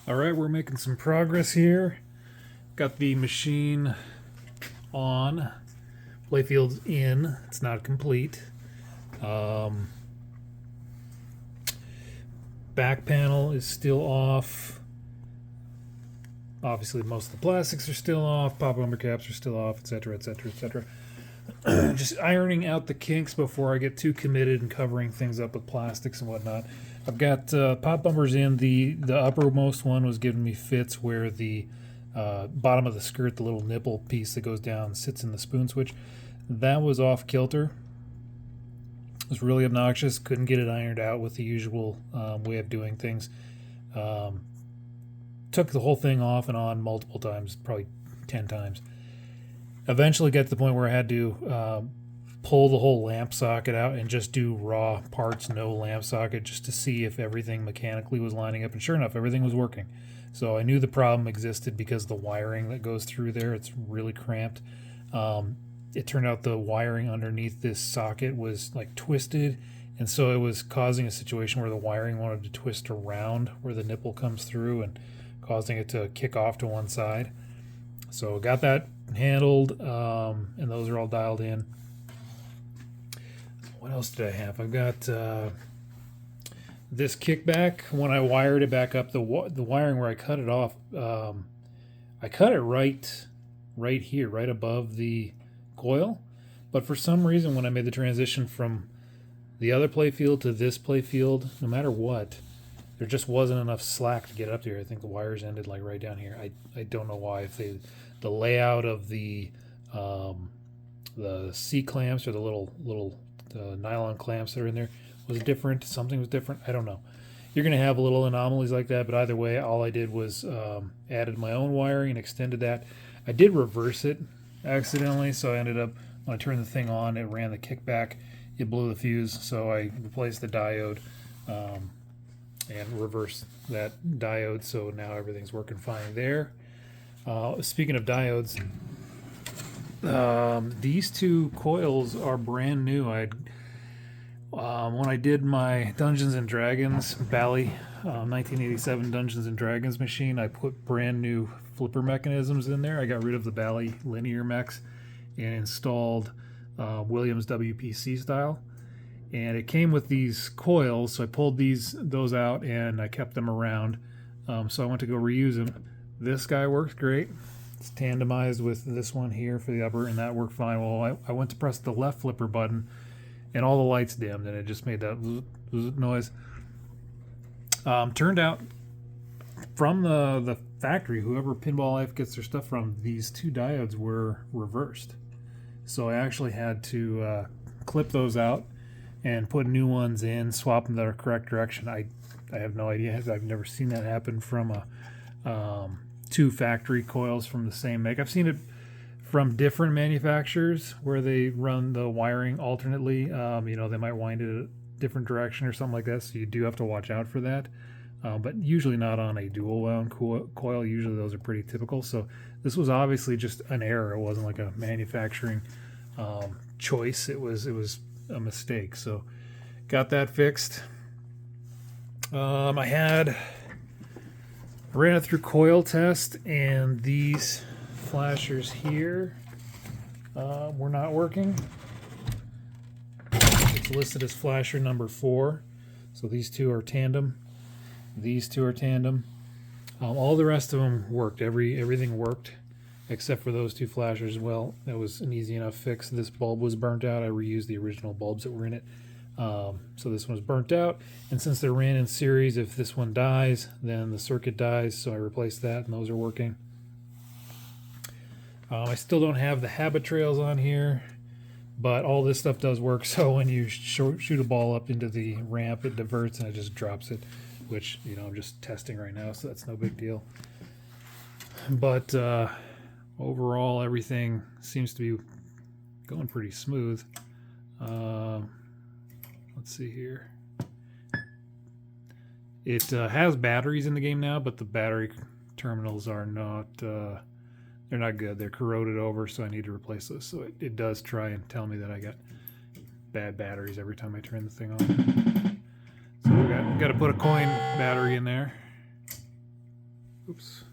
All right, we're making some progress here. Got the machine on. Playfield's in. It's not complete. Um, Back panel is still off. Obviously, most of the plastics are still off. Pop bumper caps are still off, etc., etc., etc. Just ironing out the kinks before I get too committed and covering things up with plastics and whatnot. I've got pop bumpers in. The uppermost one was giving me fits where the bottom of the skirt, the little nipple piece that goes down, sits in the spoon switch. That was off kilter. It was really obnoxious. Couldn't get it ironed out with the usual way of doing things. Took the whole thing off and on multiple times, probably 10 times. Eventually got to the point where I had to pull the whole lamp socket out and just do raw parts, no lamp socket, just to see if everything mechanically was lining up. And sure enough, everything was working. So I knew the problem existed because the wiring that goes through there, it's really cramped. It turned out the wiring underneath this socket was like twisted, and so it was causing a situation where the wiring wanted to twist around where the nipple comes through and causing it to kick off to one side. So got that handled, and those are all dialed in. What else did I have? I've got this kickback. When I wired it back up, the wiring where I cut it off, I cut it right here, right above the coil. But for some reason, when I made the transition from the other playfield to this playfield, no matter what, there just wasn't enough slack to get up there. I think the wires ended like right down here. I don't know why. If the layout of the C clamps or the little nylon clamps that are in there was different. Something was different. I don't know. You're going to have little anomalies like that, but either way, all I did was added my own wiring and extended that. I did reverse it accidentally, so I ended up, when I turned the thing on, it ran the kickback. It blew the fuse, so I replaced the diode and reversed that diode, so now everything's working fine there. Speaking of diodes, these two coils are brand new. When I did my Dungeons and Dragons Bally 1987 Dungeons and Dragons machine, I put brand new flipper mechanisms in there. I got rid of the Bally linear mechs and installed Williams WPC style. And it came with these coils, so I pulled those out and I kept them around. So I went to go reuse them. This guy works great. It's tandemized with this one here for the upper, and that worked fine. Well, I went to press the left flipper button, and all the lights dimmed, and it just made that noise. Turned out, from the factory, whoever Pinball Life gets their stuff from, these two diodes were reversed. So I actually had to clip those out and put new ones in, swap them to the correct direction. I have no idea. I've never seen that happen from two factory coils from the same make. I've seen it from different manufacturers where they run the wiring alternately. They might wind it a different direction or something like that, so you do have to watch out for that. But usually not on a dual wound coil. Usually those are pretty typical. So this was obviously just an error. It wasn't like a manufacturing choice. It was a mistake. So got that fixed. I ran it through coil test, and these flashers here were not working. It's listed as flasher number 4. So these two are tandem. These two are tandem. All the rest of them worked. Everything worked except for those two flashers. Well, that was an easy enough fix. This bulb was burnt out. I reused the original bulbs that were in it. So this one was burnt out, and since they're ran in series, if this one dies, then the circuit dies, so I replaced that, and those are working. I still don't have the habit trails on here, but all this stuff does work. So when you shoot a ball up into the ramp, it diverts and it just drops it, which, I'm just testing right now, so that's no big deal. But overall, everything seems to be going pretty smooth. Let's see here. It has batteries in the game now, but the battery terminals are not, they're not good. They're corroded over, so I need to replace those. So it does try and tell me that I got bad batteries every time I turn the thing on. So we got to put a coin battery in there. Oops.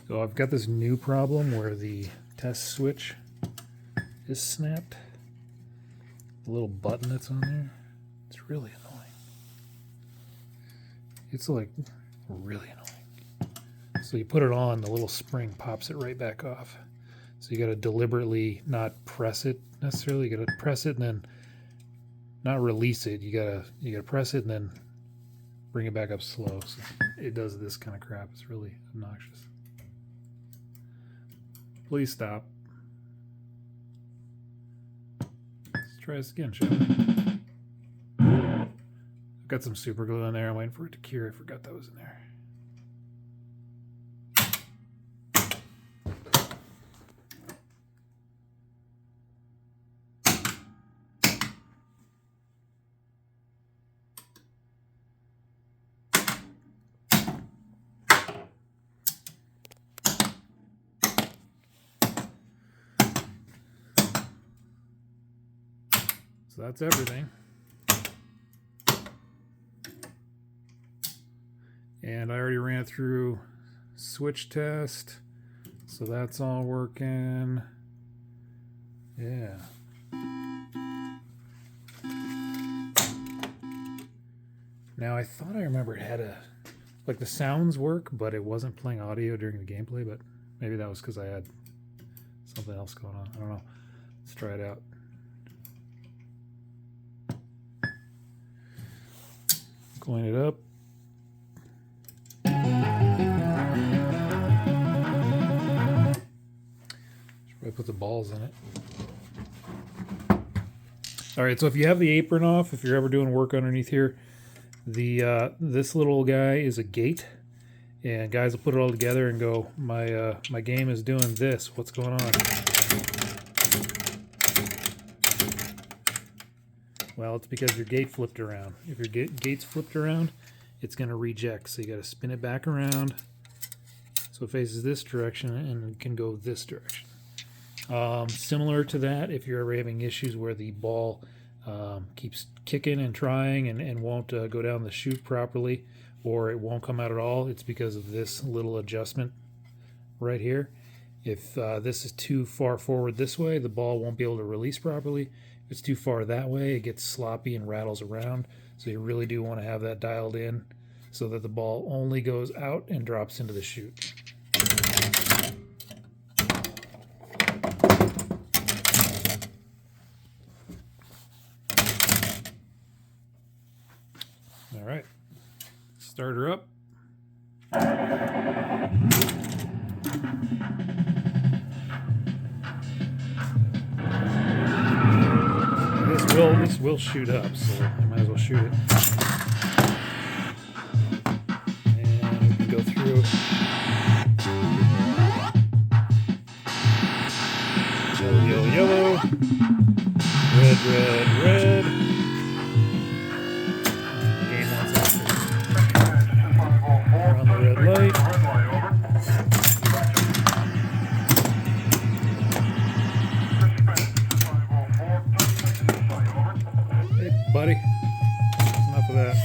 So I've got this new problem where the test switch is snapped. The little button that's on there, it's really annoying. It's like really annoying. So you put it on, the little spring pops it right back off. So you got to deliberately not press it necessarily. You got to press it and then not release it. You gotta press it and then bring it back up slow. So it does this kind of crap. It's really obnoxious. Please stop. Let's try this again, shall we? I've got some super glue in there. I'm waiting for it to cure. I forgot that was in there. So that's everything. And I already ran through switch test. So that's all working. Yeah. Now I thought I remember it had a, like the sounds work, but it wasn't playing audio during the gameplay, but maybe that was because I had something else going on. I don't know. Let's try it out. Clean it up. Should probably put the balls in it. All right, so if you have the apron off, if you're ever doing work underneath here, the this little guy is a gate, and guys will put it all together and go, my game is doing this. What's going on? Well, it's because your gate flipped around. If your gate's flipped around, it's going to reject. So you got to spin it back around so it faces this direction and can go this direction. Similar to that, if you're ever having issues where the ball keeps kicking and trying and won't go down the chute properly, or it won't come out at all, it's because of this little adjustment right here. If this is too far forward this way, the ball won't be able to release properly. If it's too far that way, it gets sloppy and rattles around. So you really do want to have that dialed in so that the ball only goes out and drops into the chute. All right, start her up. This will shoot up, so I might as well shoot it. And we can go through. Yellow, yellow, yellow. Red, red, red. Game wants us to run the red light. Buddy, enough of that.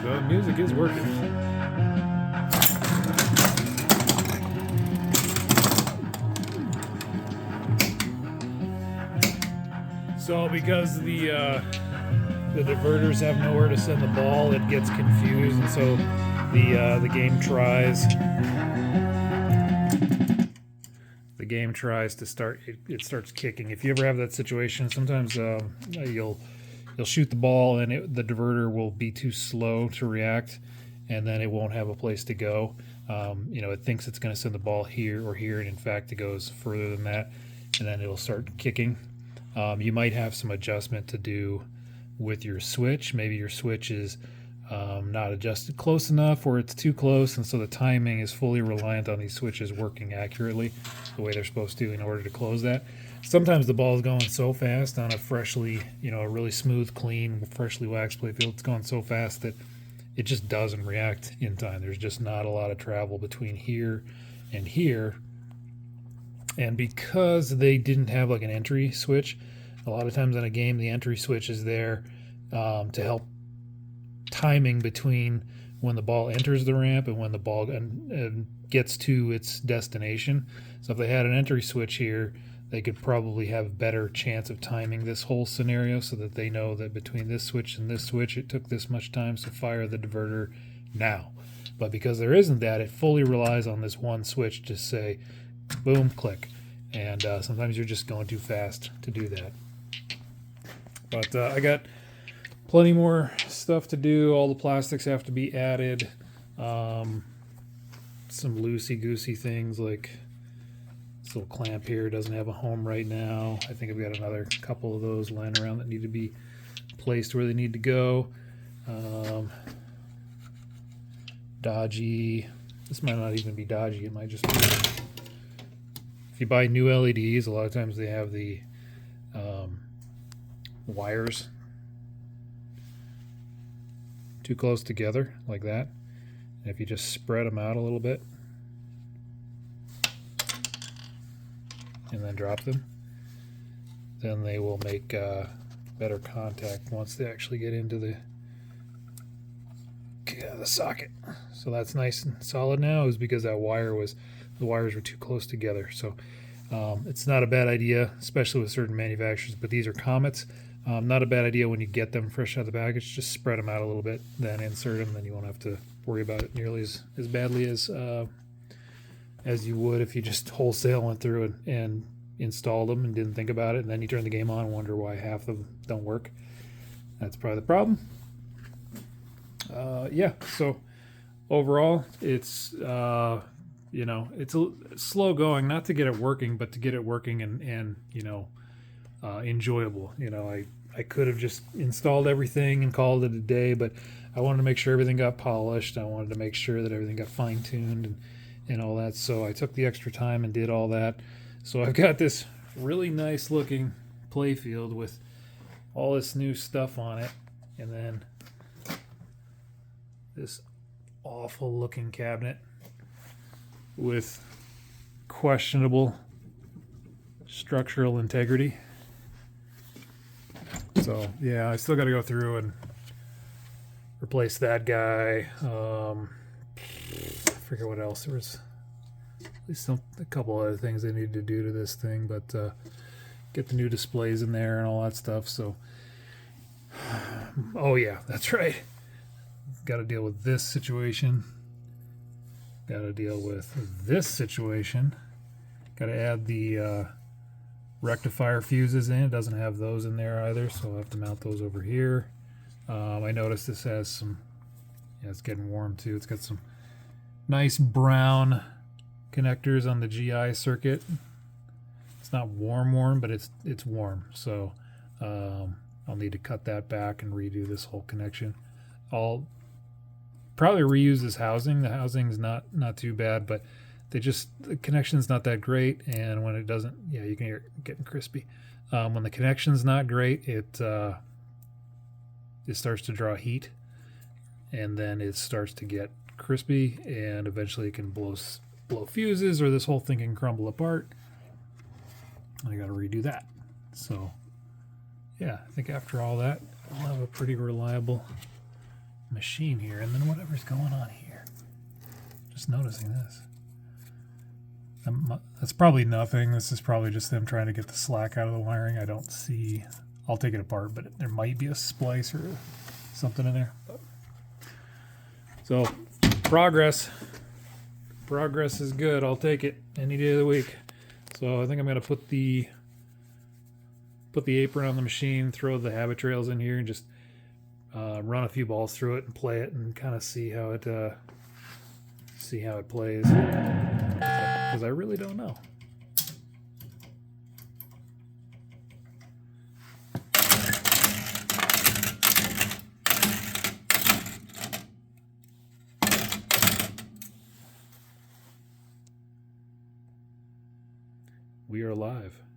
So music is working. So because the diverters have nowhere to send the ball, it gets confused, and so the game tries. The game tries to start. It starts kicking. If you ever have that situation, sometimes you'll shoot the ball and the diverter will be too slow to react, and then it won't have a place to go. It thinks it's going to send the ball here or here, and in fact it goes further than that, and then it'll start kicking. You might have some adjustment to do with your switch. Maybe your switch is not adjusted close enough, or it's too close, and so the timing is fully reliant on these switches working accurately the way they're supposed to in order to close that. Sometimes the ball is going so fast on a freshly, a really smooth, clean, freshly waxed playfield. It's going so fast that it just doesn't react in time. There's just not a lot of travel between here and here. And because they didn't have like an entry switch, a lot of times in a game the entry switch is there to help timing between when the ball enters the ramp and when the ball gets to its destination. So if they had an entry switch here, they could probably have a better chance of timing this whole scenario, so that they know that between this switch and this switch it took this much time, so fire the diverter now. But because there isn't that, it fully relies on this one switch to say boom, click, and sometimes you're just going too fast to do that. But I got plenty more stuff to do. All the plastics have to be added. Some loosey-goosey things like this little clamp here doesn't have a home right now. I think I've got another couple of those lying around that need to be placed where they need to go. Dodgy. This might not even be dodgy. It might just be... If you buy new LEDs, a lot of times they have the wires too close together like that. And if you just spread them out a little bit and then drop them, then they will make better contact once they actually get into the socket. So that's nice and solid now, is because the wires were too close together. So it's not a bad idea, especially with certain manufacturers, but these are Comets. Not a bad idea when you get them fresh out of the package. Just spread them out a little bit, then insert them. Then you won't have to worry about it nearly as badly as you would if you just wholesale went through and installed them and didn't think about it, and then you turn the game on and wonder why half of them don't work. That's probably the problem. Yeah, so overall it's it's slow going, not to get it working, but to get it working and enjoyable. I could have just installed everything and called it a day, but I wanted to make sure everything got polished. I wanted to make sure that everything got fine-tuned and all that, so I took the extra time and did all that. So I've got this really nice looking playfield with all this new stuff on it, and then this awful looking cabinet with questionable structural integrity. So yeah, I still got to go through and replace that guy. I forget what else. There was at least a couple other things they needed to do to this thing, but get the new displays in there and all that stuff. So oh yeah, that's right. Got to deal with this situation. Got to deal with this situation. Got to add the rectifier fuses in. It doesn't have those in there either, so I'll have to mount those over here. I noticed this has some, it's getting warm too. It's got some nice brown connectors on the GI circuit. It's not warm, but it's warm. So I'll need to cut that back and redo this whole connection. I'll probably reuse this housing. The housing's not too bad, but the connection's not that great, and when it doesn't, yeah, you can hear it getting crispy. When the connection's not great, it starts to draw heat, and then it starts to get crispy, and eventually it can blow fuses, or this whole thing can crumble apart. I got to redo that. So yeah, I think after all that, I'll have a pretty reliable machine here. And then whatever's going on here, just noticing this. That's probably nothing. This is probably just them trying to get the slack out of the wiring. I don't see. I'll take it apart, but there might be a splice or something in there. So progress is good. I'll take it any day of the week. So I think I'm gonna put the apron on the machine, throw the habit trails in here, and just run a few balls through it and play it and kind of see how it plays, because I really don't know. We are live.